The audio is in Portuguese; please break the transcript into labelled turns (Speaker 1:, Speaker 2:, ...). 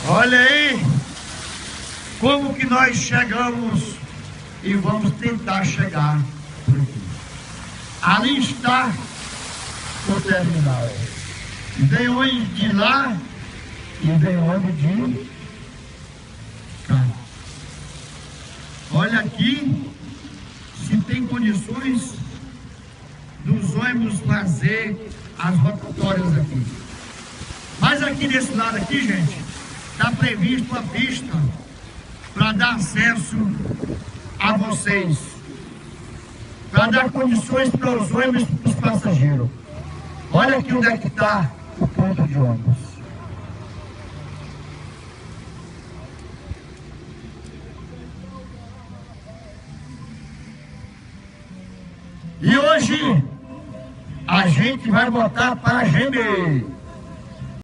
Speaker 1: Olha aí como que nós chegamos e vamos tentar chegar por aqui. Ali está o terminal. Vem onde de lá e vem onde de cá. Olha aqui se tem condições dos ônibus fazer as rotatórias aqui. Mas aqui desse lado aqui, gente, está previsto a pista para dar acesso a vocês, para dar condições para os ônibus e para os passageiros. Olha aqui onde é que está o ponto de ônibus. E hoje a gente vai botar para gemer.